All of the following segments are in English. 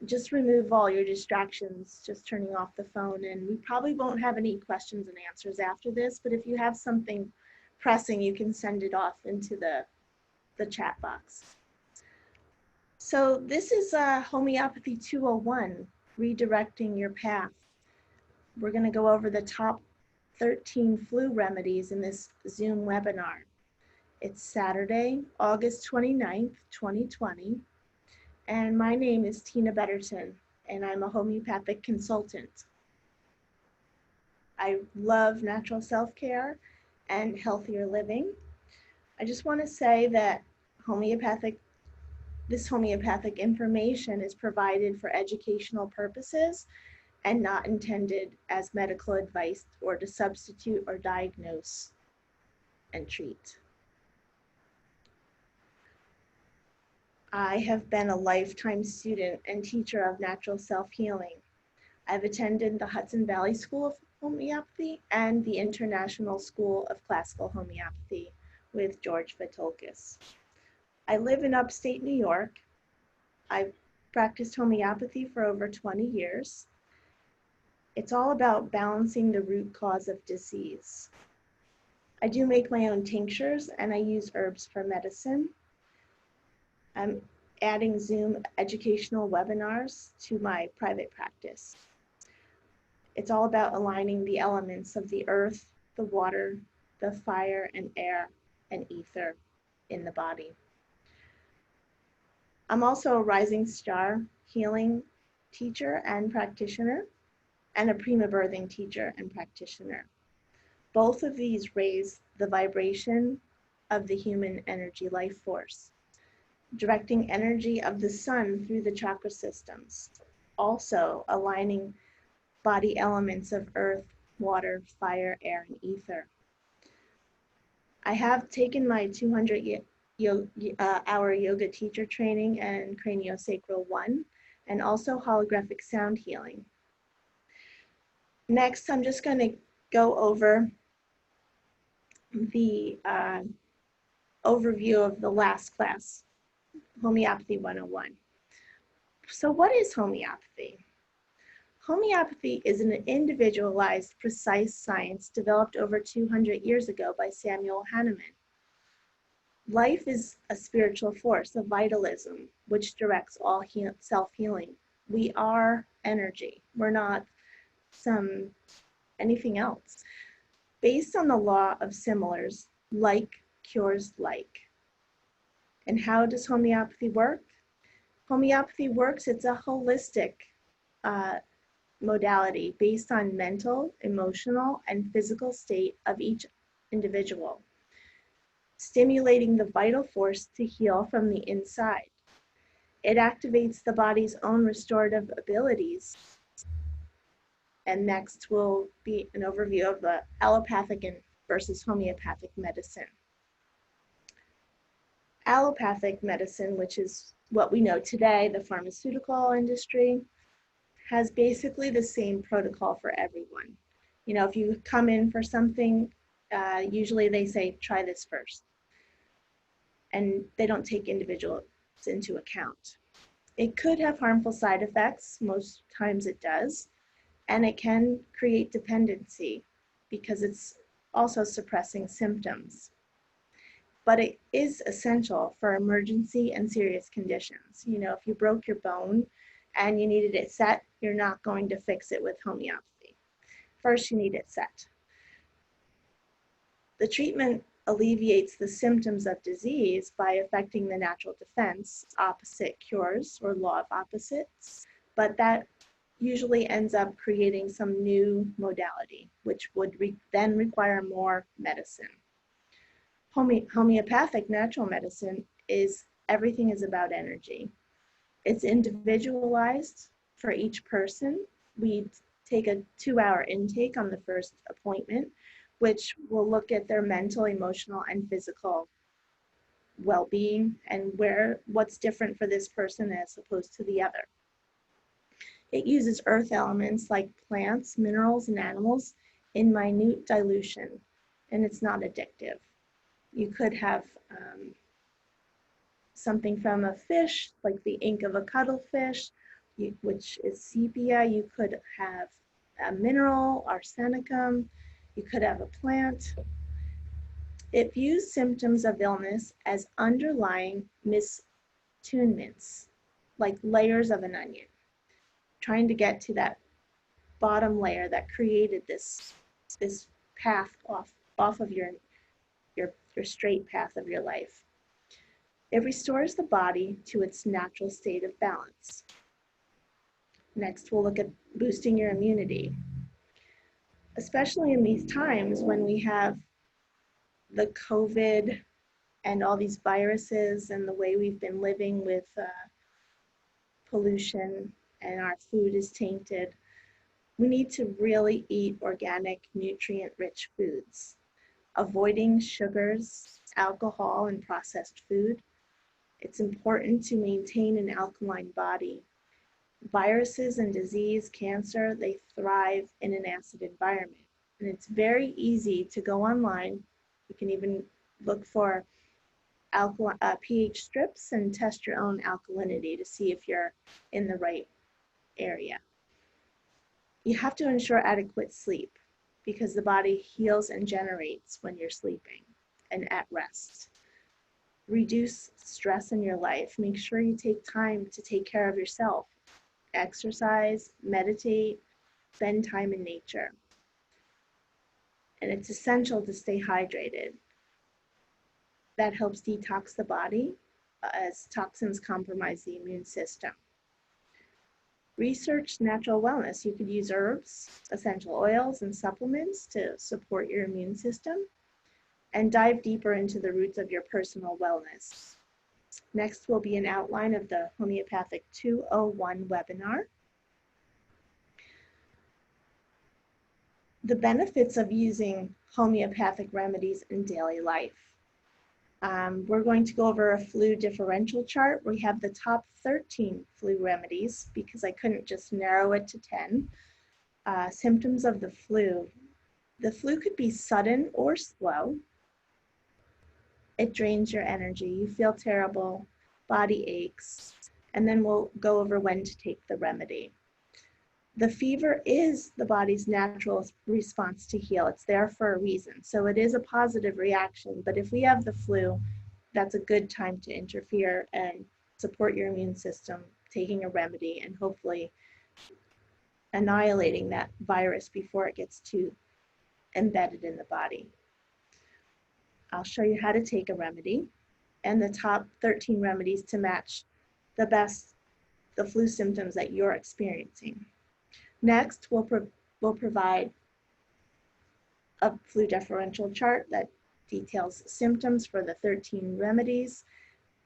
just remove all your distractions, just turning off the phone. And we probably won't have any questions and answers after this, but if you have something pressing, you can send it off into the chat box. So this is Homeopathy 201, redirecting your path. We're going to go over the top 13 flu remedies in this Zoom webinar. It's Saturday, August 29th, 2020, and my name is Tina Betterton, and I'm a homeopathic consultant. I love natural self-care and healthier living. I just want to say that this homeopathic information is provided for educational purposes and not intended as medical advice or to substitute or diagnose and treat. I have been a lifetime student and teacher of natural self-healing. I've attended the Hudson Valley School of Homeopathy and the International School of Classical Homeopathy with George Vitolkis. I live in upstate New York. I've practiced homeopathy for over 20 years. It's all about balancing the root cause of disease. I do make my own tinctures and I use herbs for medicine. I'm adding Zoom educational webinars to my private practice. It's all about aligning the elements of the earth, the water, the fire and air and ether in the body. I'm also a rising star healing teacher and practitioner, and a prima birthing teacher and practitioner. Both of these raise the vibration of the human energy life force, directing energy of the sun through the chakra systems, also aligning body elements of earth, water, fire, air, and ether. I have taken my 200-hour yoga teacher training and craniosacral 1, and also holographic sound healing. Next, I'm just going to go over the overview of the last class, Homeopathy 101. So what is homeopathy? Homeopathy is an individualized, precise science developed over 200 years ago by Samuel Hahnemann. Life is a spiritual force, a vitalism, which directs all self-healing. We are energy. We're not anything else. Based on the law of similars, like cures like. And how does homeopathy work? Homeopathy works, it's a holistic modality based on mental, emotional, and physical state of each individual, stimulating the vital force to heal from the inside. It activates the body's own restorative abilities. And next will be an overview of the allopathic versus homeopathic medicine. Allopathic medicine, which is what we know today, the pharmaceutical industry, has basically the same protocol for everyone. You know, if you come in for something, usually they say, try this first. And they don't take individuals into account. It could have harmful side effects, most times it does, and it can create dependency because it's also suppressing symptoms. But it is essential for emergency and serious conditions. You know, if you broke your bone and you needed it set, you're not going to fix it with homeopathy. First, you need it set. The treatment alleviates the symptoms of disease by affecting the natural defense, opposite cures or law of opposites, but that usually ends up creating some new modality, which would then require more medicine. Homeopathic natural medicine is everything is about energy. It's individualized for each person. We take a 2-hour intake on the first appointment, which will look at their mental, emotional, and physical well-being and what's different for this person as opposed to the other. It uses earth elements like plants, minerals, and animals in minute dilution, and it's not addictive. You could have something from a fish, like the ink of a cuttlefish. which is sepia. You could have a mineral, arsenicum. You could have a plant. It views symptoms of illness as underlying misattunements, like layers of an onion, trying to get to that bottom layer that created this path off of your straight path of your life. It restores the body to its natural state of balance. Next, we'll look at boosting your immunity, especially in these times when we have the COVID and all these viruses and the way we've been living with pollution and our food is tainted. We need to really eat organic, nutrient-rich foods, avoiding sugars, alcohol, and processed food. It's important to maintain an alkaline body. Viruses and disease, cancer, they thrive in an acid environment. And it's very easy to go online. You can even look for pH strips and test your own alkalinity to see if you're in the right area. You have to ensure adequate sleep because the body heals and generates when you're sleeping and at rest. Reduce stress in your life. Make sure you take time to take care of yourself. Exercise, meditate, spend time in nature. And it's essential to stay hydrated. That helps detox the body as toxins compromise the immune system. Research natural wellness. You could use herbs, essential oils, and supplements to support your immune system, and dive deeper into the roots of your personal wellness. Next will be an outline of the Homeopathic 201 webinar. The benefits of using homeopathic remedies in daily life. We're going to go over a flu differential chart. We have the top 13 flu remedies because I couldn't just narrow it to 10. Symptoms of the flu. The flu could be sudden or slow. It drains your energy. You feel terrible, body aches, and then we'll go over when to take the remedy. The fever is the body's natural response to heal. It's there for a reason. So it is a positive reaction, but if we have the flu, that's a good time to interfere and support your immune system, taking a remedy and hopefully annihilating that virus before it gets too embedded in the body. I'll show you how to take a remedy and the top 13 remedies to match the flu symptoms that you're experiencing. Next, we'll provide a flu differential chart that details symptoms for the 13 remedies,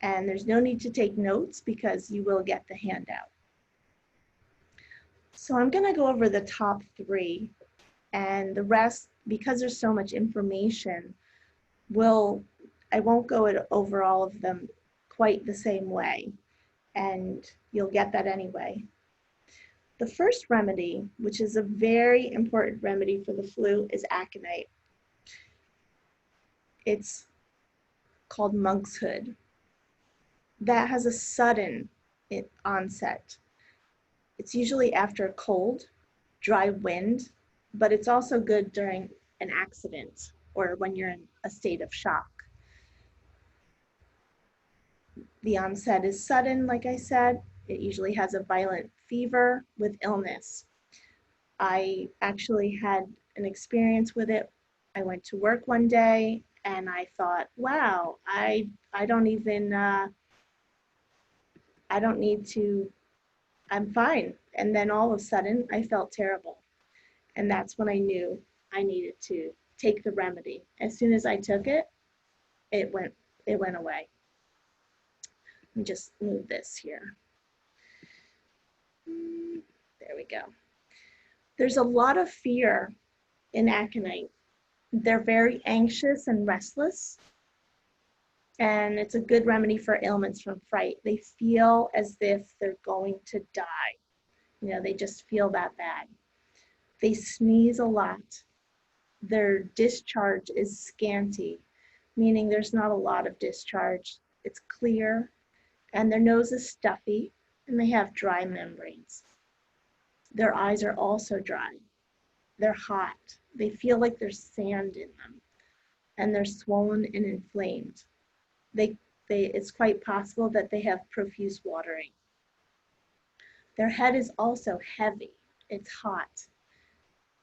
and there's no need to take notes because you will get the handout. So I'm going to go over the top 3, and the rest, because there's so much information, I won't go over all of them quite the same way, and you'll get that anyway. The first remedy, which is a very important remedy for the flu, is aconite. It's called monk's hood. That has a sudden onset. It's usually after a cold, dry wind, but it's also good during an accident or when you're in a state of shock. The onset is sudden, like I said. It usually has a violent fever with illness. I actually had an experience with it. I went to work one day and I thought, wow, I don't need to, I'm fine. And then all of a sudden I felt terrible. And that's when I knew I needed to take the remedy. As soon as I took it, it went away. Let me just move this here. There we go. There's a lot of fear in aconite. They're very anxious and restless, and it's a good remedy for ailments from fright. They feel as if they're going to die. You know, they just feel that bad. They sneeze a lot. Their discharge is scanty, meaning there's not a lot of discharge. It's clear, and their nose is stuffy. and they have dry membranes. Their eyes are also dry. They're hot. They feel like there's sand in them, and they're swollen and inflamed. It's quite possible that they have profuse watering. Their head is also heavy. It's hot,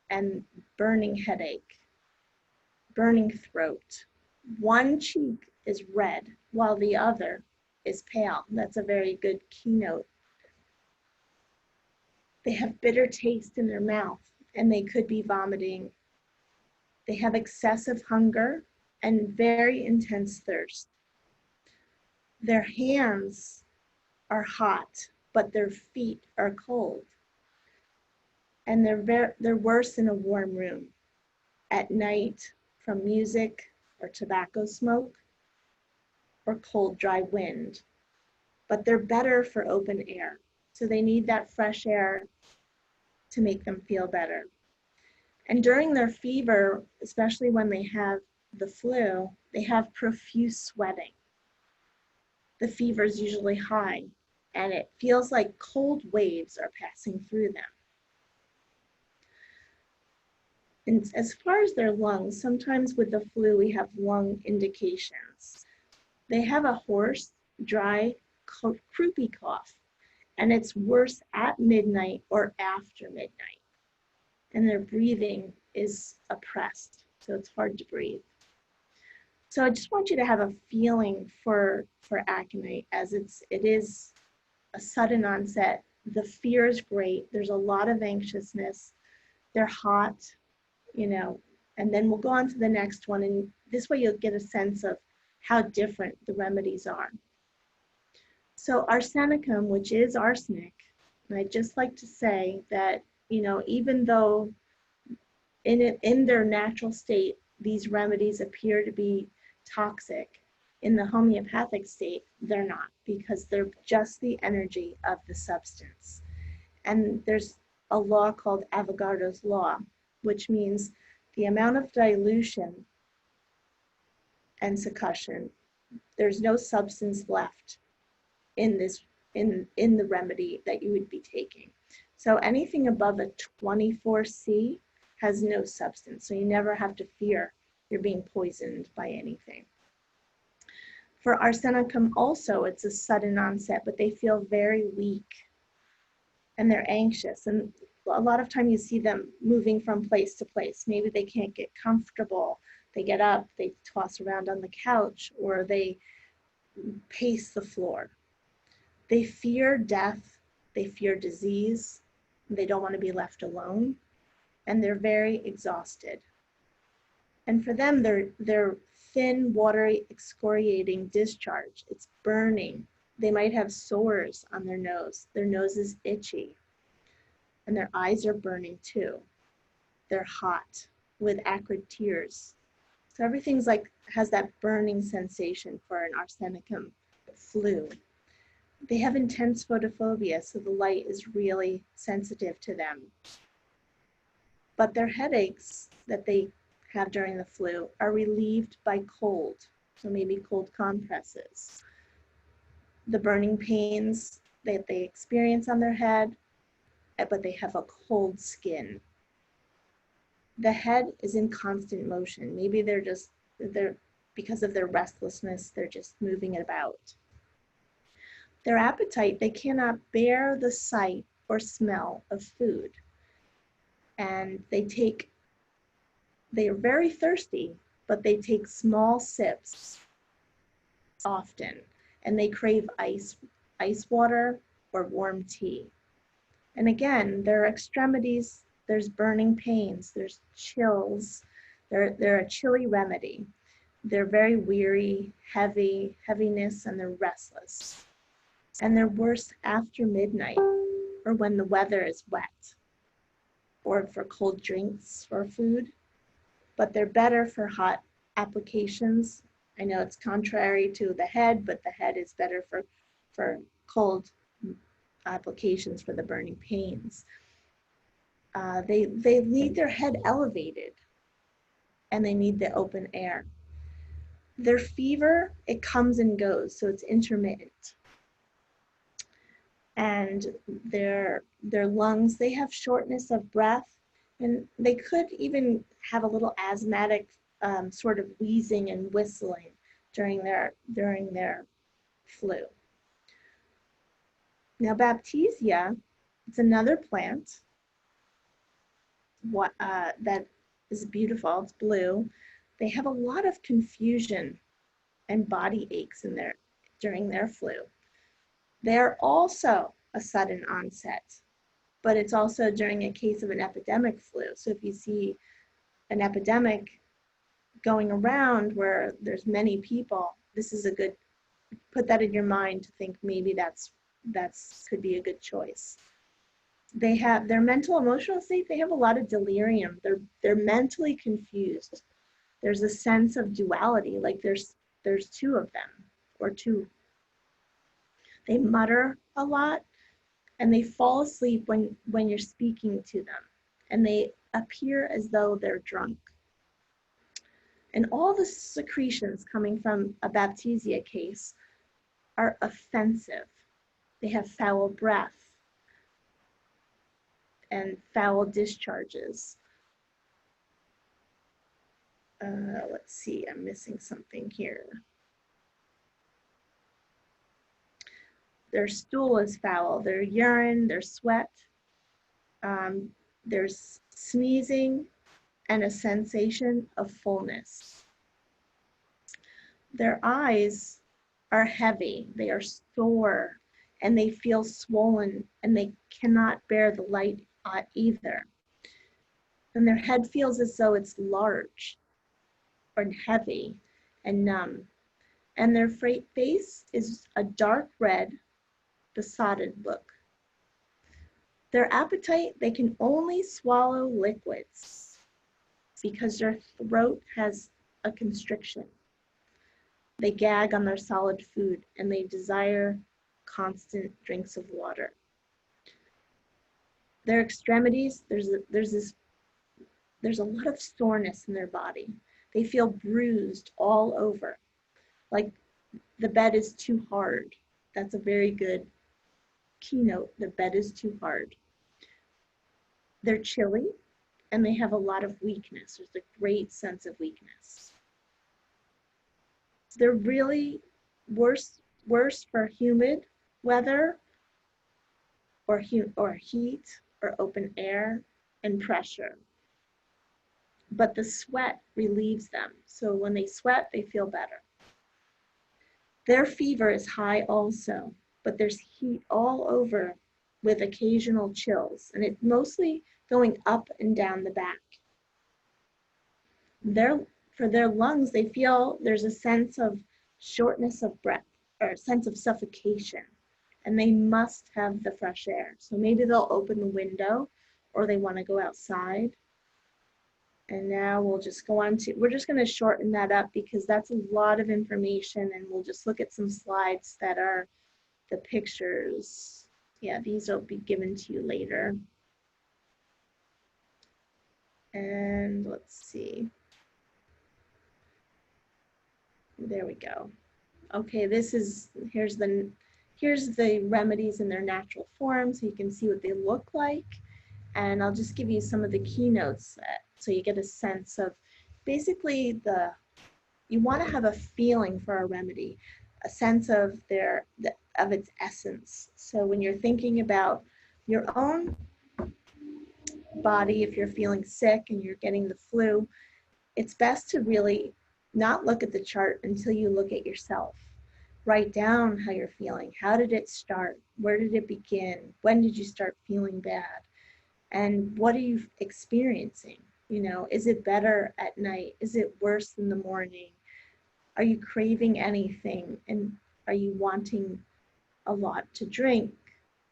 and burning headache, burning throat. One cheek is red while the other is pale. That's a very good keynote. They have bitter taste in their mouth, and they could be vomiting. They have excessive hunger and very intense thirst. Their hands are hot, but their feet are cold. And they're worse in a warm room. At night, from music or tobacco smoke or cold, dry wind. But they're better for open air. So they need that fresh air to make them feel better. And during their fever, especially when they have the flu, they have profuse sweating. The fever is usually high, and it feels like cold waves are passing through them. And as far as their lungs, sometimes with the flu, we have lung indications. They have a hoarse, dry, croupy cough, and it's worse at midnight or after midnight. And their breathing is oppressed, so it's hard to breathe. So I just want you to have a feeling for aconite, as it is a sudden onset. The fear is great. There's a lot of anxiousness. They're hot, and then we'll go on to the next one. And this way you'll get a sense of how different the remedies are. So arsenicum, which is arsenic, and I'd just like to say that, even though in their natural state, these remedies appear to be toxic, in the homeopathic state, they're not, because they're just the energy of the substance. And there's a law called Avogadro's law, which means the amount of dilution and succussion, there's no substance left in the remedy that you would be taking. So anything above a 24C has no substance, so you never have to fear you're being poisoned by anything. For arsenicum also, it's a sudden onset, but they feel very weak and they're anxious. And a lot of time you see them moving from place to place. Maybe they can't get comfortable. They get up, they toss around on the couch, or they pace the floor. They fear death, they fear disease, they don't want to be left alone, and they're very exhausted. And for them, they're thin, watery, excoriating discharge. It's burning. They might have sores on their nose. Their nose is itchy. And their eyes are burning too. They're hot with acrid tears. So everything's has that burning sensation for an arsenicum flu. They have intense photophobia, so the light is really sensitive to them. But their headaches that they have during the flu are relieved by cold, so maybe cold compresses. The burning pains that they experience on their head, but they have a cold skin. The head is in constant motion. Maybe they're because of their restlessness, they're just moving it about. Their appetite, they cannot bear the sight or smell of food. And they are very thirsty, but they take small sips often, and they crave ice water or warm tea. And again, their extremities, there's burning pains, there's chills, they're a chilly remedy. They're very weary, heaviness, and they're restless. And they're worse after midnight or when the weather is wet, or for cold drinks or food, but they're better for hot applications. I know it's contrary to the head, but the head is better for cold applications for the burning pains. They need their head elevated, and they need the open air. Their fever, it comes and goes, so it's intermittent. and their lungs, they have shortness of breath, and they could even have a little asthmatic sort of wheezing and whistling during their flu. Now, Baptisia, it's another plant that is beautiful. It's blue. They have a lot of confusion and body aches during their flu. They're also a sudden onset, but it's also during a case of an epidemic flu. So if you see an epidemic going around where there's many people, this is a good, put that in your mind to think maybe that's could be a good choice. They have their mental emotional state, they have a lot of delirium. They're mentally confused. There's a sense of duality, like there's two of them or two. They mutter a lot and they fall asleep when you're speaking to them, and they appear as though they're drunk. And all the secretions coming from a Baptisia case are offensive. They have foul breath and foul discharges. Let's see, I'm missing something here. Their stool is foul, their urine, their sweat. There's sneezing and a sensation of fullness. Their eyes are heavy, they are sore, and they feel swollen, and they cannot bear the light either. And their head feels as though it's large or heavy and numb. And their face is a dark red, besotted look. Their appetite, they can only swallow liquids because their throat has a constriction. They gag on their solid food, and they desire constant drinks of water. Their extremities, there's a lot of soreness in their body. They feel bruised all over, like the bed is too hard. That's a very good keynote. The bed is too hard. They're chilly, and they have a lot of weakness. There's a great sense of weakness. They're really worse for humid weather or heat or open air and pressure. But the sweat relieves them. So when they sweat, they feel better. Their fever is high also, but there's heat all over with occasional chills, and it's mostly going up and down the back. For their lungs, they feel there's a sense of shortness of breath or a sense of suffocation, and they must have the fresh air. So maybe they'll open the window or they want to go outside. And now we'll just go on to, we're just going to shorten that up because that's a lot of information, and we'll just look at some slides that are the pictures. Yeah, these will be given to you later. And let's see. There we go. Okay, here's the remedies in their natural form, so you can see what they look like. And I'll just give you some of the keynotes so you get a sense of basically you want to have a feeling for a remedy, a sense of its essence. So when you're thinking about your own body, if you're feeling sick and you're getting the flu, it's best to really not look at the chart until you look at yourself. Write down how you're feeling. How did it start? Where did it begin? When did you start feeling bad? And what are you experiencing? You know, is it better at night? Is it worse in the morning? Are you craving anything? And are you wanting a lot to drink,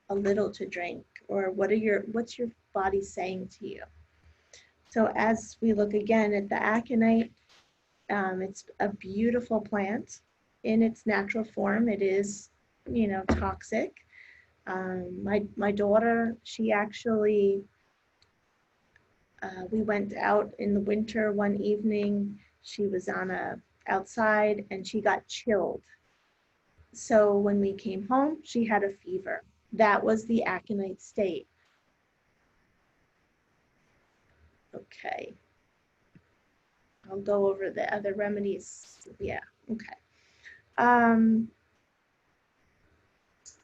a little to drink? Or what's your body saying to you? So as we look again at the aconite, it's a beautiful plant in its natural form. It is, toxic. My daughter, she actually, we went out in the winter one evening. She was outside and she got chilled. So when we came home, she had a fever. That was the aconite state. Okay. I'll go over the other remedies. Yeah, okay.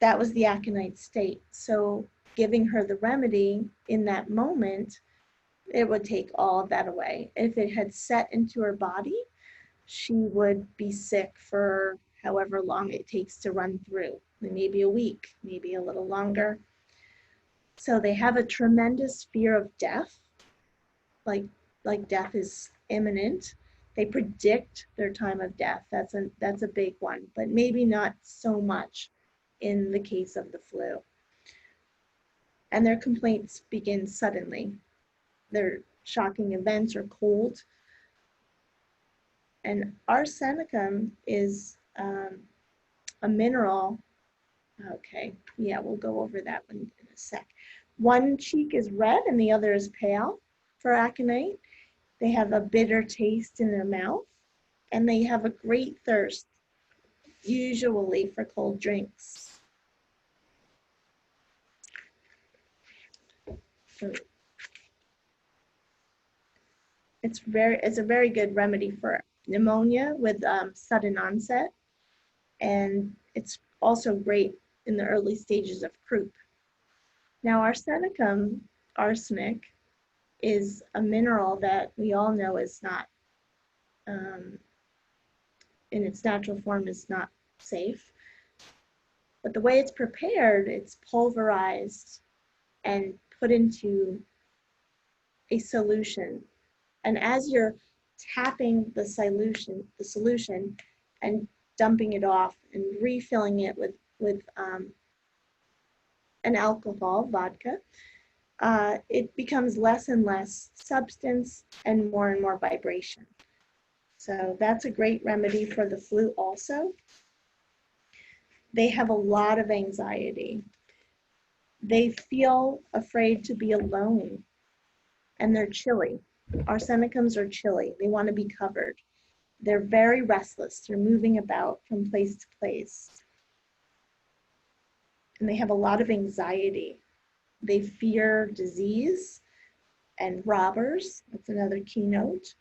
That was the aconite state. So giving her the remedy in that moment, it would take all of that away. If it had set into her body, she would be sick for however long it takes to run through, maybe a week, maybe a little longer. So they have a tremendous fear of death, like death is imminent. They predict their time of death. That's a big one, but maybe not so much in the case of the flu. And their complaints begin suddenly. Their shocking events are cold. And arsenicum is a mineral. Okay, yeah, we'll go over that one in a sec. One cheek is red and the other is pale for aconite. They have a bitter taste in their mouth, and they have a great thirst, usually for cold drinks. So it's a very good remedy for pneumonia with sudden onset, and it's also great in the early stages of croup. Now, arsenic, is a mineral that we all know is not, in its natural form, is not safe. But the way it's prepared, it's pulverized and put into a solution. And as you're tapping the solution and dumping it off and refilling it with an alcohol, vodka, it becomes less and less substance and more vibration. So that's a great remedy for the flu also. They have a lot of anxiety. They feel afraid to be alone, and they're chilly. Arsenicums are chilly. They want to be covered. They're very restless. They're moving about from place to place. And they have a lot of anxiety. They fear disease and robbers. That's another keynote.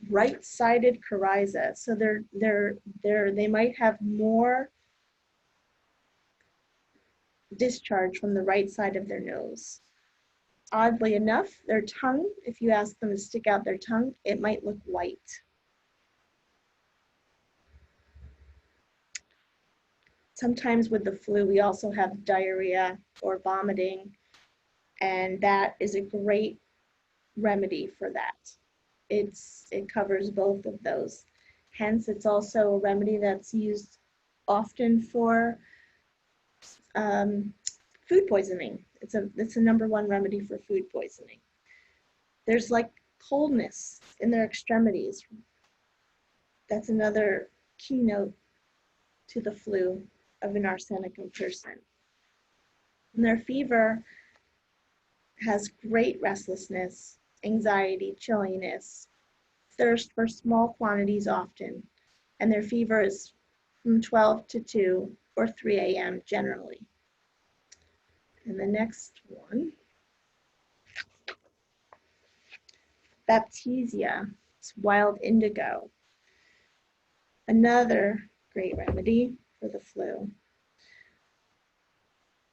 Right-sided coryza. So they might have more discharge from the right side of their nose. Oddly enough, their tongue, if you ask them to stick out their tongue, it might look white. Sometimes with the flu, we also have diarrhea or vomiting, and that is a great remedy for that. It covers both of those. Hence, it's also a remedy that's used often for food poisoning. It's a number one remedy for food poisoning. There's like coldness in their extremities. That's another keynote to the flu of an arsenicum person. And their fever has great restlessness, anxiety, chilliness, thirst for small quantities often, and their fever is from 12 to 2 or 3 a.m. generally. And the next one, Baptisia, it's wild indigo. Another great remedy for the flu.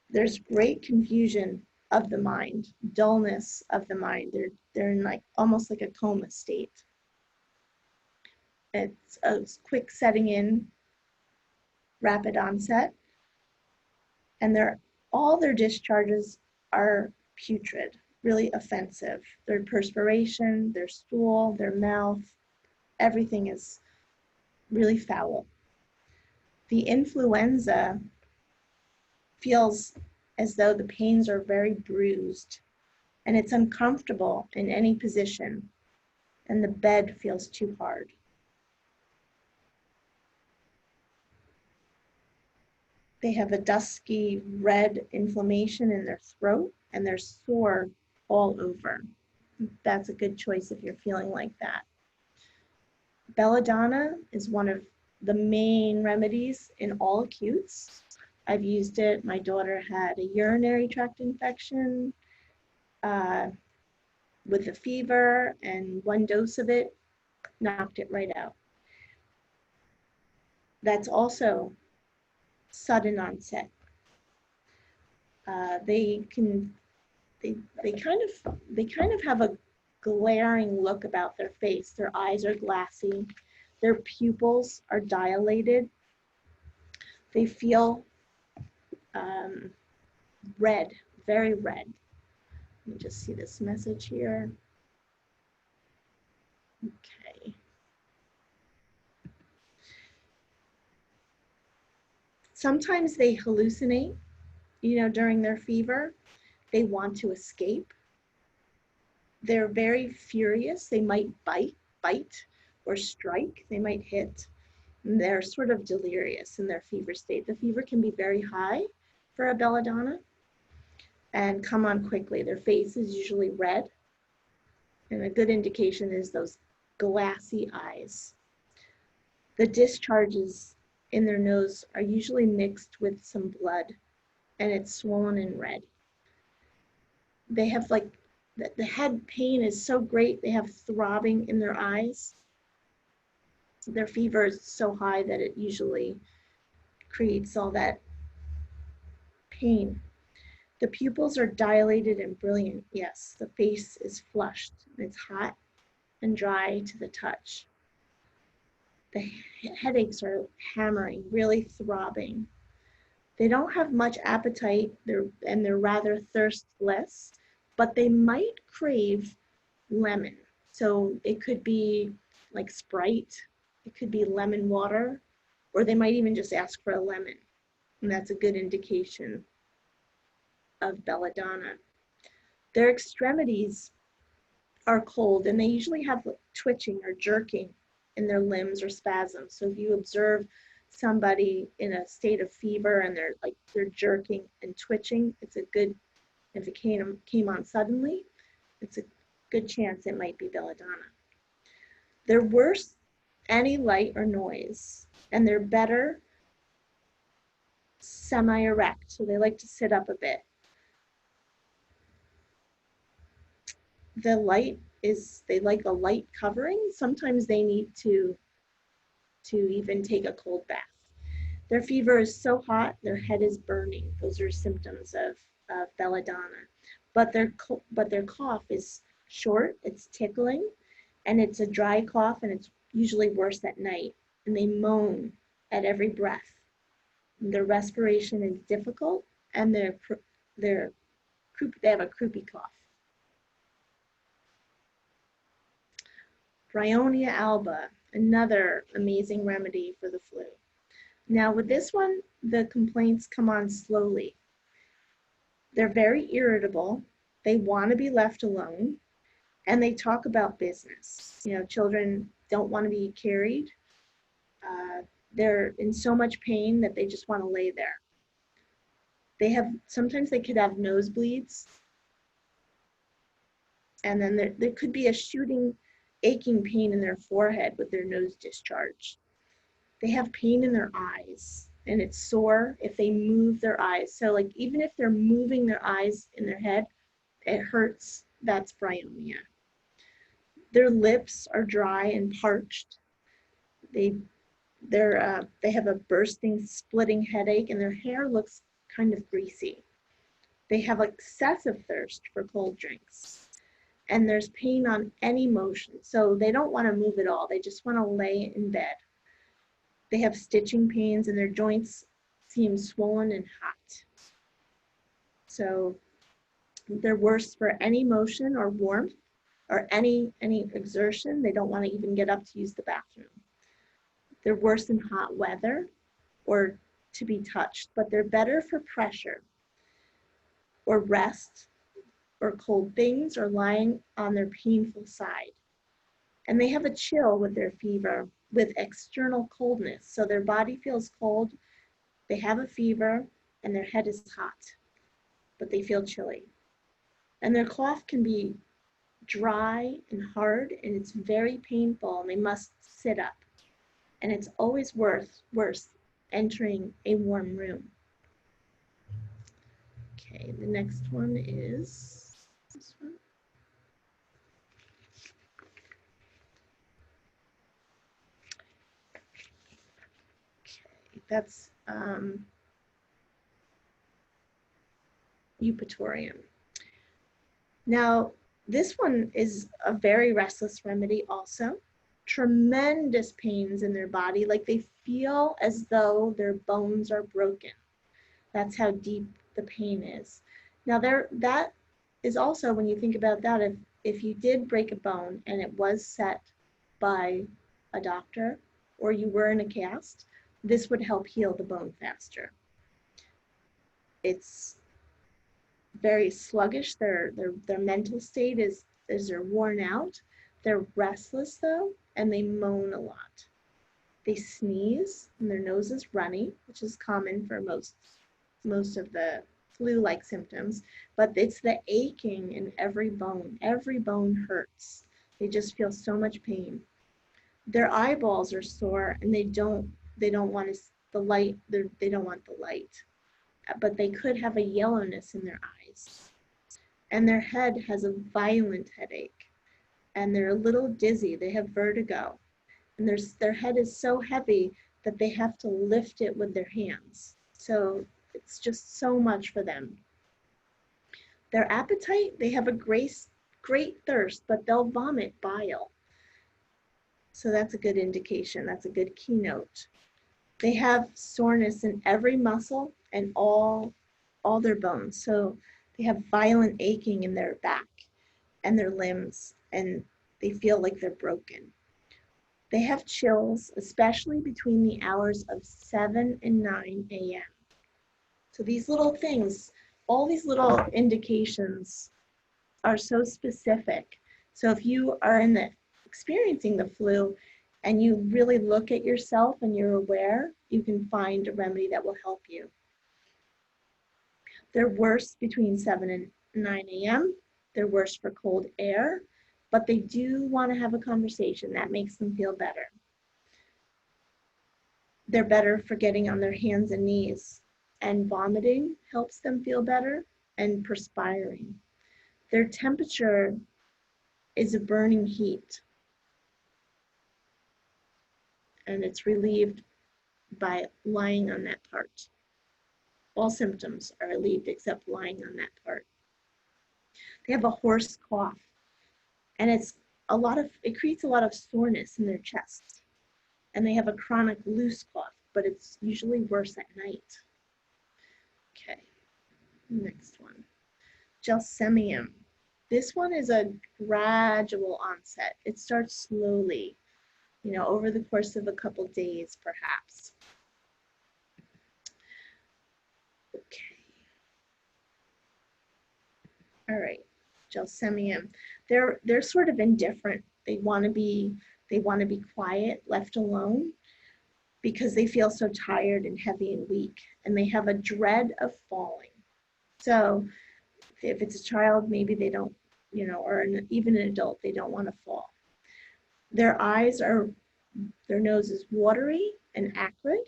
There's great confusion of the mind, dullness of the mind. They're in like almost like a coma state. It's a quick setting in, rapid onset, and all their discharges are putrid, really offensive. Their perspiration, their stool, their mouth, everything is really foul. The influenza feels as though the pains are very bruised, and it's uncomfortable in any position, and the bed feels too hard. They have a dusky red inflammation in their throat, and they're sore all over. That's a good choice if you're feeling like that. Belladonna is one of the main remedies in all acutes. I've used it. My daughter had a urinary tract infection uh, with a fever, and one dose of it knocked it right out. That's also sudden onset. They can they kind of have a glaring look about their face. Their eyes are glassy. Their pupils are dilated. They feel um, red, very red. Let me just see this message here. Okay. Sometimes they hallucinate, during their fever. They want to escape. They're very furious. They might bite or strike. They might hit. And they're sort of delirious in their fever state. The fever can be very high for a belladonna and come on quickly. Their face is usually red, and a good indication is those glassy eyes. The discharges in their nose are usually mixed with some blood, and it's swollen and red. They have the head pain is so great, they have throbbing in their eyes. Their fever is so high that it usually creates all that pain. The pupils are dilated and brilliant. Yes, the face is flushed. It's hot and dry to the touch. The headaches are hammering, really throbbing. They don't have much appetite, they're rather thirstless, but they might crave lemon. So it could be like Sprite, it could be lemon water, or they might even just ask for a lemon. And that's a good indication of belladonna. Their extremities are cold, and they usually have twitching or jerking in their limbs or spasms. So if you observe somebody in a state of fever and they're jerking and twitching, it's a good, if it came on suddenly, it's a good chance it might be belladonna. They're worse any light or noise, and they're better semi-erect, so they like to sit up a bit. They like a light covering. Sometimes they need to even take a cold bath. Their fever is so hot, their head is burning. Those are symptoms of belladonna. But their cough is short, it's tickling, and it's a dry cough, and it's usually worse at night. And they moan at every breath. Their respiration is difficult, and they have a croupy cough. Bryonia alba, another amazing remedy for the flu. Now with this one, the complaints come on slowly. They're very irritable, they want to be left alone, and they talk about business. Children don't want to be carried. They're in so much pain that they just want to lay there. Sometimes they could have nosebleeds, and then there could be a shooting, aching pain in their forehead with their nose discharge. They have pain in their eyes, and it's sore if they move their eyes. So even if they're moving their eyes in their head, it hurts. That's bryonia. Their lips are dry and parched. They have a bursting, splitting headache, and their hair looks kind of greasy. They have excessive thirst for cold drinks, and there's pain on any motion. So they don't want to move at all. They just want to lay in bed. They have stitching pains, and their joints seem swollen and hot. So they're worse for any motion or warmth or any exertion. They don't want to even get up to use the bathroom. They're worse in hot weather or to be touched, but they're better for pressure or rest or cold things or lying on their painful side. And they have a chill with their fever with external coldness. So their body feels cold, they have a fever, and their head is hot, but they feel chilly. And their cough can be dry and hard, and it's very painful, and they must sit up. and it's always worse entering a warm room. Okay, the next one is this one. Okay, that's Eupatorium. Now, this one is a very restless remedy also. Tremendous pains in their body, like they feel as though their bones are broken. That's how deep the pain is. Now, that is also, when you think about that, if you did break a bone and it was set by a doctor or you were in a cast, this would help heal the bone faster. It's very sluggish. Their mental state is they're worn out. They're restless though, and they moan a lot. They sneeze and their nose is runny, which is common for most of the flu-like symptoms, but it's the aching in every bone. Every bone hurts. They just feel so much pain. Their eyeballs are sore and they don't want the light. They don't want the light, but they could have a yellowness in their eyes. And their head has a violent headache, and they're a little dizzy. They have vertigo, and their head is so heavy that they have to lift it with their hands. So it's just so much for them. Their appetite, they have a great thirst, but they'll vomit bile. So that's a good indication. That's a good keynote. They have soreness in every muscle and all their bones. So they have violent aching in their back and their limbs, and they feel like they're broken. They have chills, especially between the hours of 7 and 9 a.m. So these little things, all these little indications are so specific. So if you are experiencing the flu and you really look at yourself and you're aware, you can find a remedy that will help you. They're worse between 7 and 9 a.m. They're worse for cold air, but they do want to have a conversation. That makes them feel better. They're better for getting on their hands and knees, and vomiting helps them feel better, and perspiring. Their temperature is a burning heat, and it's relieved by lying on that part. All symptoms are relieved except lying on that part. They have a hoarse cough, and it creates a lot of soreness in their chest. And they have a chronic loose cough, but it's usually worse at night. Okay, next one. Gelsemium. This one is a gradual onset. It starts slowly, over the course of a couple days, perhaps. Okay. All right, Gelsemium. They're sort of indifferent. They want to be quiet, left alone, because they feel so tired and heavy and weak, and they have a dread of falling. So if it's a child, maybe they don't, or even an adult, they don't want to fall. Their nose is watery and acrid.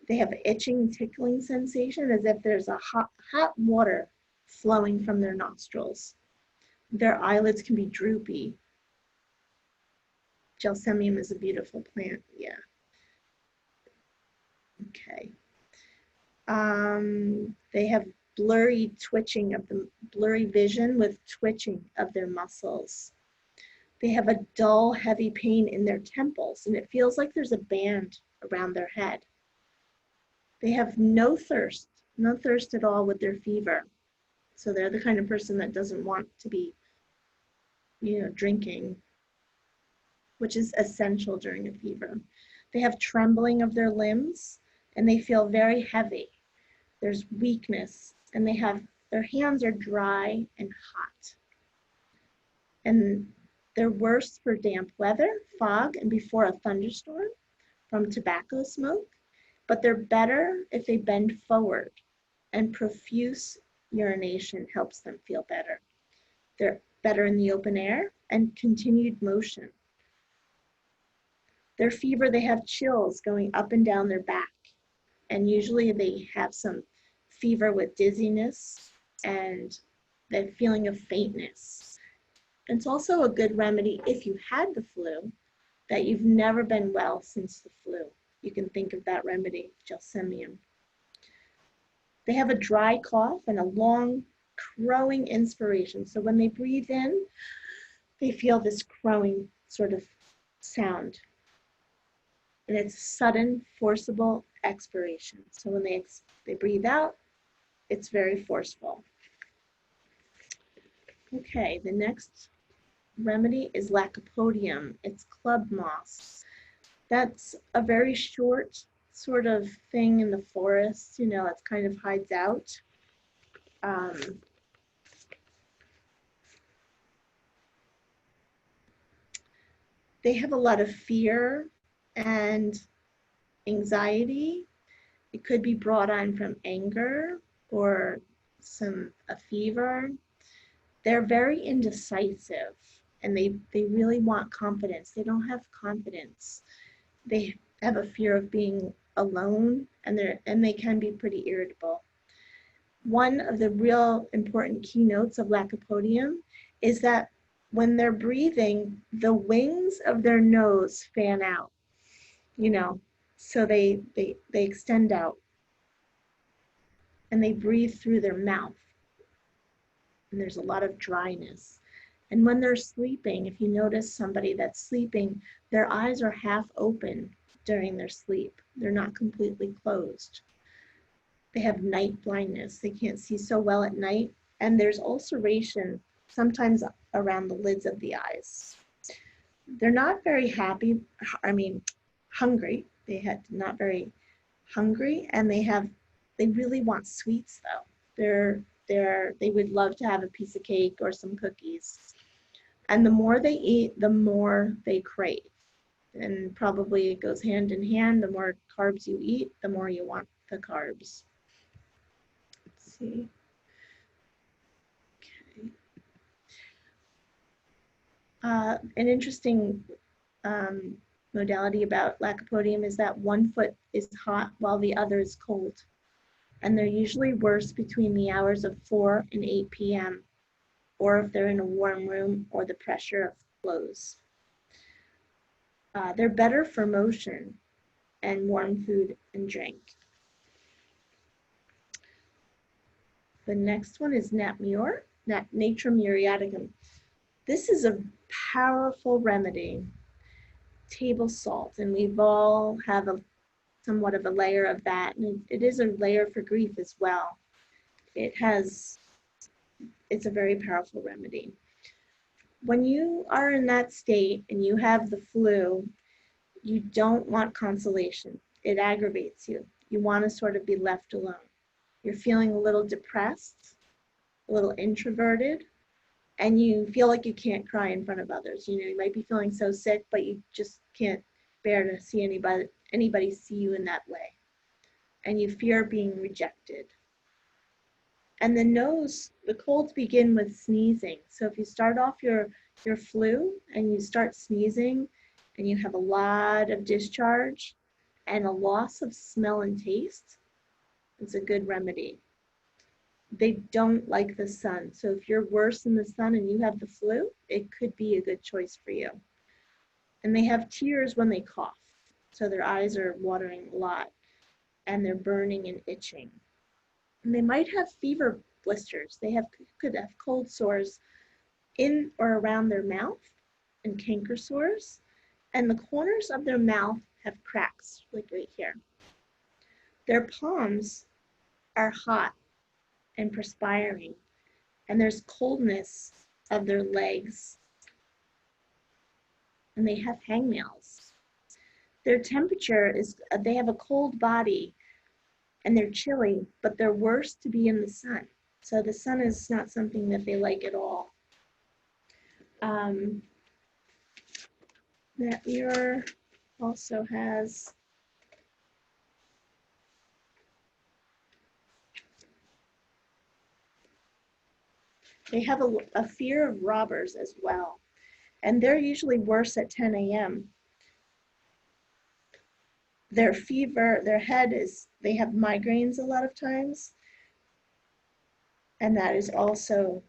They have itching, tickling sensation as if there's a hot water flowing from their nostrils. Their eyelids can be droopy. Gelsemium is a beautiful plant, yeah. Okay. They have blurry vision with twitching of their muscles. They have a dull, heavy pain in their temples, and it feels like there's a band around their head. They have no thirst at all with their fever. So they're the kind of person that doesn't want to be, drinking, which is essential during a fever. They have trembling of their limbs, and they feel very heavy. There's weakness, and their hands are dry and hot. And they're worse for damp weather, fog, and before a thunderstorm from tobacco smoke, but they're better if they bend forward, and profuse urination helps them feel better. They're better in the open air and continued motion. Their fever, they have chills going up and down their back. And usually they have some fever with dizziness and the feeling of faintness. It's also a good remedy if you had the flu, that you've never been well since the flu. You can think of that remedy, gelsemium. They have a dry cough and a long crowing inspiration. So when they breathe in, they feel this crowing sort of sound. And it's sudden, forcible expiration. So when they breathe out, it's very forceful. Okay, the next remedy is Lycopodium. It's club moss. That's a very short sort of thing in the forest, you know, it's kind of hides out. They have a lot of fear and anxiety. It could be brought on from anger or a fever. They're very indecisive and they really want confidence. They don't have confidence. They have a fear of being alone and they can be pretty irritable. One of the real important keynotes of Lycopodium is that when they're breathing, the wings of their nose fan out, you know, so they extend out and they breathe through their mouth. And there's a lot of dryness. And when they're sleeping, if you notice somebody that's sleeping, their eyes are half open during their sleep. They're not completely closed. They have night blindness. They can't see so well at night. And there's ulceration sometimes around the lids of the eyes. They're not very hungry. Not very hungry, and they really want sweets though. They would love to have a piece of cake or some cookies. And the more they eat, the more they crave. And probably it goes hand in hand. The more carbs you eat, the more you want the carbs. Let's see. Okay. An interesting modality about Lycopodium is that one foot is hot while the other is cold. And they're usually worse between the hours of 4 and 8 p.m. or if they're in a warm room or the pressure of clothes. They're better for motion and warm food and drink. The next one is Nature muriaticum. This is a powerful remedy, table salt, and we've all have somewhat of a layer of that, and it is a layer for grief as well. It's a very powerful remedy. When you are in that state and you have the flu, you don't want consolation. It aggravates you. You want to sort of be left alone. You're feeling a little depressed, a little introverted, and you feel like you can't cry in front of others. You know, you might be feeling so sick, but you just can't bear to see anybody see you in that way. And you fear being rejected. And the colds begin with sneezing. So if you start off your flu and you start sneezing and you have a lot of discharge and a loss of smell and taste, it's a good remedy. They don't like the sun. So if you're worse in the sun and you have the flu, it could be a good choice for you. And they have tears when they cough. So their eyes are watering a lot and they're burning and itching. And they might have fever blisters. They could have cold sores in or around their mouth and canker sores. And the corners of their mouth have cracks, like right here. Their palms are hot and perspiring. And there's coldness of their legs. And they have hangnails. Their temperature is, they have a cold body and they're chilly, but they're worse to be in the sun. So the sun is not something that they like at all. That mirror also has they have a fear of robbers as well. And they're usually worse at 10 a.m. Their fever, their head is, they have migraines a lot of times, and that is also,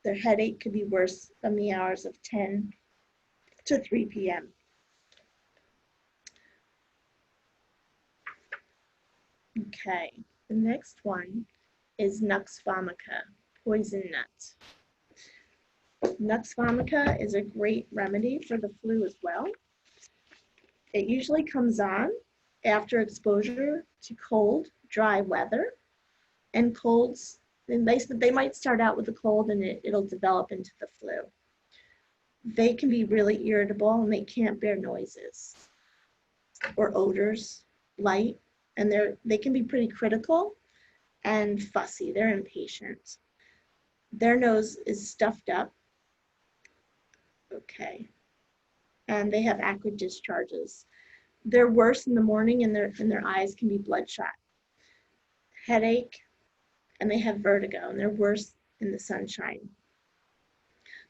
their headache could be worse from the hours of 10 to 3 p.m. Okay, the next one is Nux vomica, poison nut. Nux vomica is a great remedy for the flu as well. It usually comes on after exposure to cold, dry weather, and colds. And they might start out with a cold and it'll develop into the flu. They can be really irritable and they can't bear noises or odors, light, and they can be pretty critical and fussy. They're impatient. Their nose is stuffed up. Okay. And they have acrid discharges. They're worse in the morning and their eyes can be bloodshot. Headache, and they have vertigo, and they're worse in the sunshine.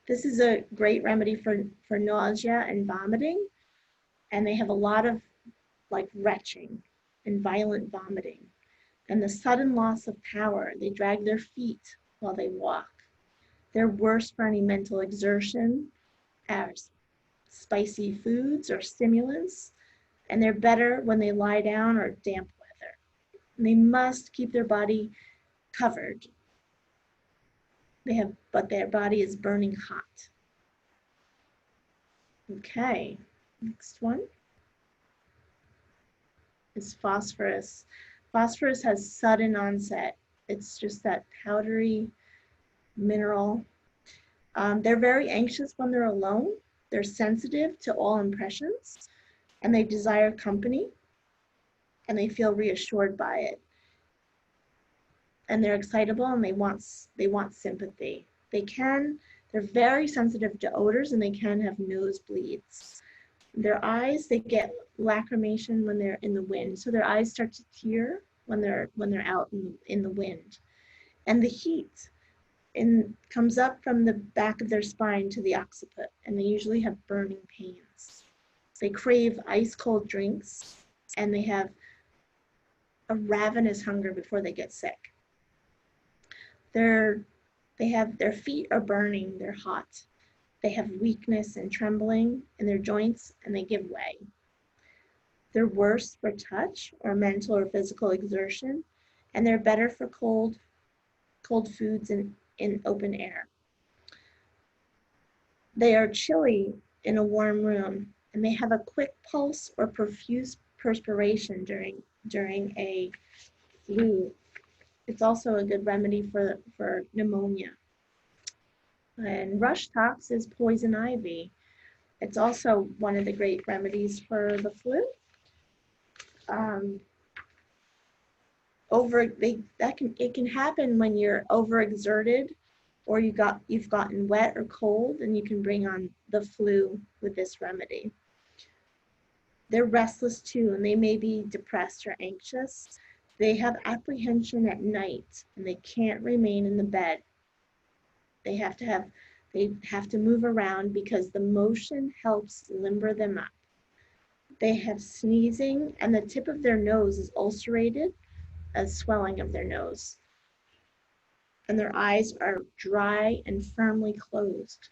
This is a great remedy for nausea and vomiting, and they have a lot of like retching and violent vomiting. And the sudden loss of power, they drag their feet while they walk. They're worse for any mental exertion, as spicy foods or stimulants, and they're better when they lie down or damp weather. And they must keep their body covered. But their body is burning hot. Okay, next one is phosphorus. Phosphorus has sudden onset. It's just that powdery mineral. They're very anxious when they're alone. They're sensitive to all impressions, and they desire company, and they feel reassured by it. And they're excitable, and they want sympathy. They're very sensitive to odors, and they can have nosebleeds. Their eyes, they get lacrimation when they're in the wind. So their eyes start to tear when they're out in the wind. And the heat comes up from the back of their spine to the occiput, and they usually have burning pains. They crave ice cold drinks, and they have a ravenous hunger before they get sick. Their feet are burning, they're hot. They have weakness and trembling in their joints, and they give way. They're worse for touch or mental or physical exertion, and they're better for cold foods in open air. They are chilly in a warm room, and they have a quick pulse or profuse perspiration during a flu. It's also a good remedy for pneumonia. And rush tox is poison ivy. It's also one of the great remedies for the flu. It can happen when you're overexerted or you've gotten wet or cold, and you can bring on the flu with this remedy. They're restless too, and they may be depressed or anxious. They have apprehension at night, and they can't remain in the bed. They have to move around because the motion helps limber them up. They have sneezing, and the tip of their nose is ulcerated, a swelling of their nose. And their eyes are dry and firmly closed.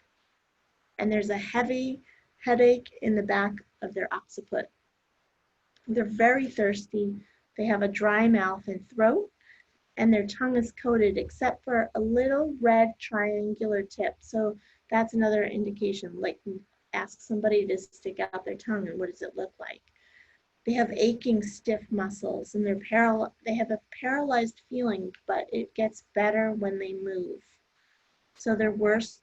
And there's a heavy headache in the back of their occiput. They're very thirsty. They have a dry mouth and throat, and their tongue is coated except for a little red triangular tip. So that's another indication, like ask somebody to stick out their tongue and what does it look like. They have aching, stiff muscles, and they have a paralyzed feeling, but it gets better when they move. So they're worse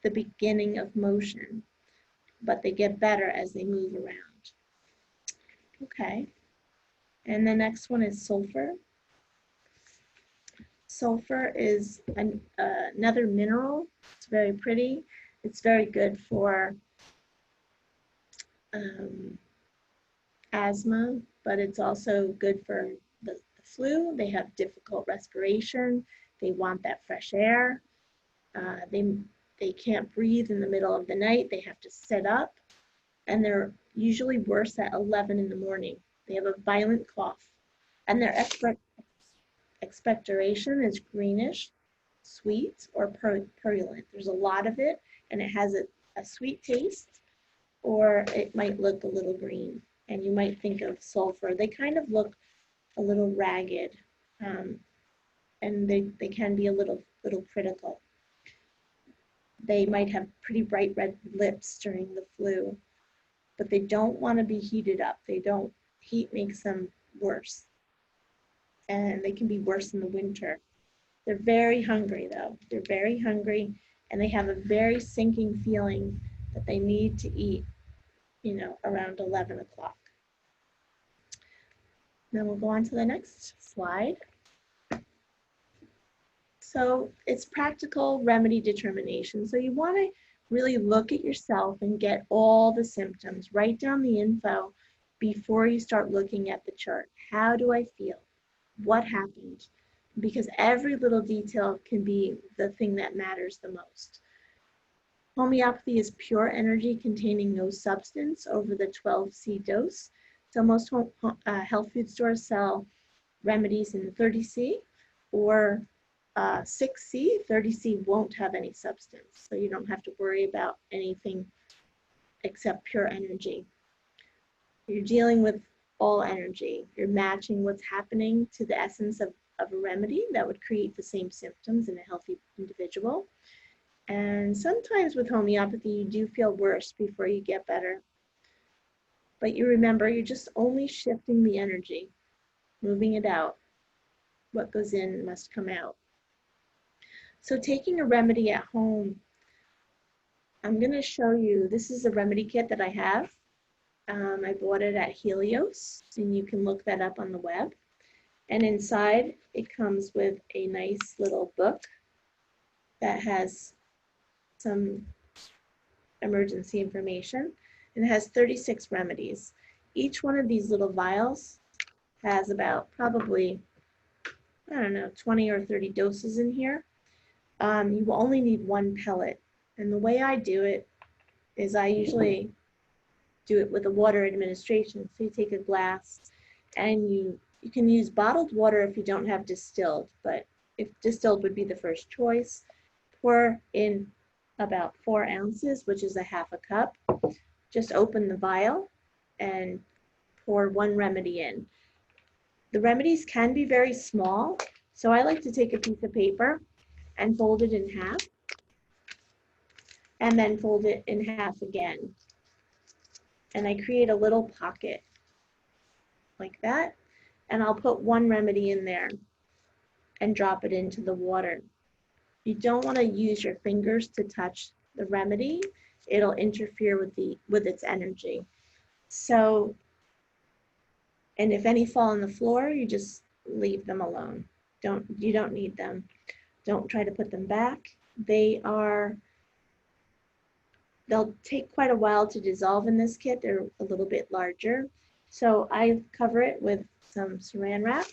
the beginning of motion, but they get better as they move around. Okay, and the next one is sulfur. Sulfur is another mineral. It's very pretty. It's very good for asthma, but it's also good for the flu. They have difficult respiration. They want that fresh air. They can't breathe in the middle of the night. They have to sit up, and they're usually worse at 11 in the morning. They have a violent cough, and their expectoration is greenish, sweet, or purulent. There's a lot of it, and it has a sweet taste, or it might look a little green, and you might think of sulfur. They kind of look a little ragged, and they can be a little critical. They might have pretty bright red lips during the flu, but they don't want to be heated up. Heat makes them worse, and they can be worse in the winter. They're very hungry though. They're very hungry, and they have a very sinking feeling that they need to eat, around 11 o'clock. Then we'll go on to the next slide. So it's practical remedy determination. So you want to really look at yourself and get all the symptoms. Write down the info before you start looking at the chart. How do I feel? What happened? Because every little detail can be the thing that matters the most. Homeopathy is pure energy containing no substance over the 12C dose. So most health food stores sell remedies in 30C or 6C. 30C won't have any substance, so you don't have to worry about anything except pure energy. You're dealing with all energy. You're matching what's happening to the essence of a remedy that would create the same symptoms in a healthy individual. And sometimes with homeopathy, you do feel worse before you get better. But you remember, you're just only shifting the energy, moving it out. What goes in must come out. So taking a remedy at home, I'm going to show you, this is a remedy kit that I have. I bought it at Helios, and you can look that up on the web. And inside, it comes with a nice little book that has some emergency information, and it has 36 remedies. Each one of these little vials has about probably, 20 or 30 doses in here. You will only need one pellet. And the way I do it is I usually do it with a water administration. So you take a glass, and you can use bottled water if you don't have distilled, but if distilled would be the first choice. Pour in about 4 ounces, which is a half a cup. Just open the vial and pour one remedy in. The remedies can be very small, so I like to take a piece of paper and fold it in half, and then fold it in half again. And I create a little pocket like that, and I'll put one remedy in there and drop it into the water. You don't want to use your fingers to touch the remedy. It'll interfere with its energy. So, and if any fall on the floor, you just leave them alone. You don't need them. Don't try to put them back. They'll take quite a while to dissolve in this kit. They're a little bit larger. So I cover it with some saran wrap,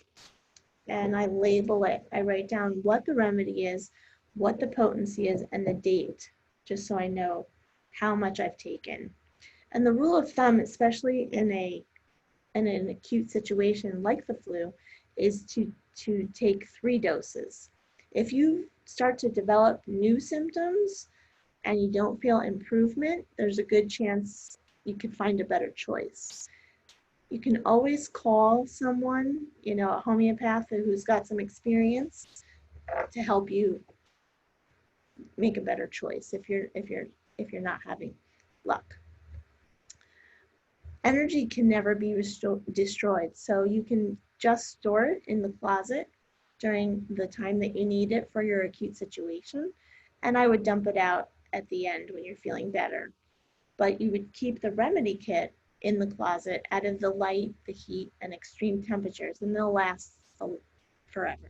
and I label it. I write down what the remedy is, what the potency is, and the date, just so I know how much I've taken. And the rule of thumb, especially in an acute situation like the flu, is to take 3 doses. If you start to develop new symptoms and you don't feel improvement, there's a good chance you could find a better choice. You can always call someone, a homeopath who's got some experience to help you make a better choice if you're not having luck. Energy can never be destroyed, so you can just store it in the closet during the time that you need it for your acute situation, and I would dump it out at the end when you're feeling better. But you would keep the remedy kit in the closet out of the light, the heat, and extreme temperatures, and they'll last forever.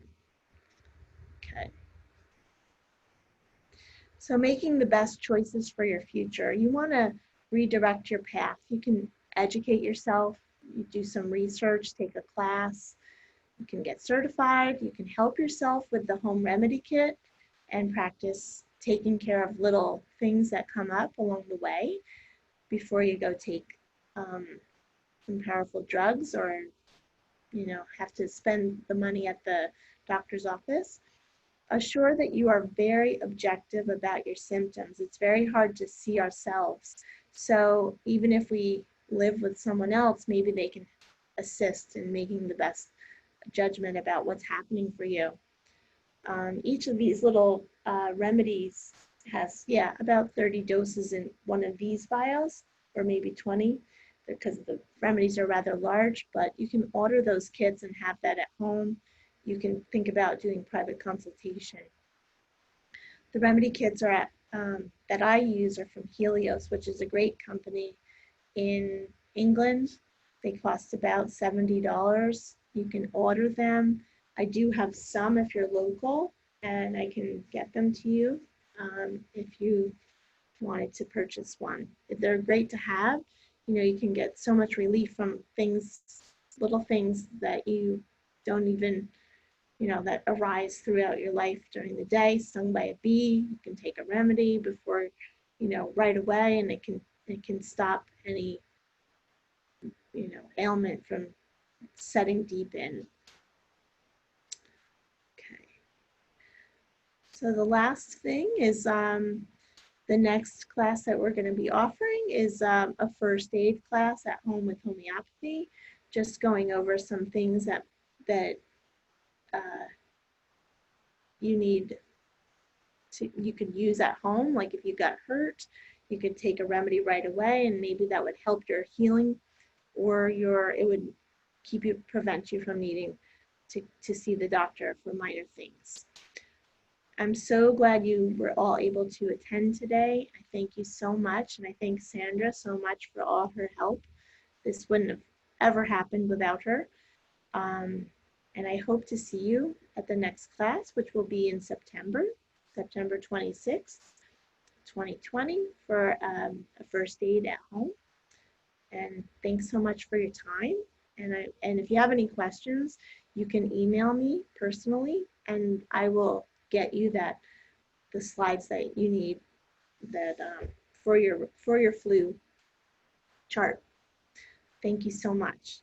Okay. So making the best choices for your future, you want to redirect your path. You can educate yourself, you do some research, take a class, you can get certified, you can help yourself with the home remedy kit and practice taking care of little things that come up along the way before you go take some powerful drugs or, have to spend the money at the doctor's office. Assure that you are very objective about your symptoms. It's very hard to see ourselves. So even if we live with someone else, maybe they can assist in making the best judgment about what's happening for you. Each of these little remedies has, about 30 doses in one of these vials, or maybe 20, because the remedies are rather large, but you can order those kits and have that at home. You can think about doing private consultation. The remedy kits are that I use are from Helios, which is a great company in England. They cost about $70. You can order them. I do have some if you're local, and I can get them to you if you wanted to purchase one. They're great to have. You can get so much relief from things, little things that you don't even, that arise throughout your life during the day. Stung by a bee, you can take a remedy before, right away, and it can stop any, ailment from setting deep in. Okay. So the last thing is the next class that we're going to be offering is a first aid class at home with homeopathy, just going over some things that you could use at home. Like if you got hurt, you could take a remedy right away, and maybe that would help your healing, or it would prevent you from needing to see the doctor for minor things. I'm so glad you were all able to attend today. I thank you so much, and I thank Sandra so much for all her help. This wouldn't have ever happened without her. And I hope to see you at the next class, which will be in September 26th, 2020, for a first aid at home. And thanks so much for your time. And if you have any questions, you can email me personally, and I will get you the slides that you need for your flu chart. Thank you so much.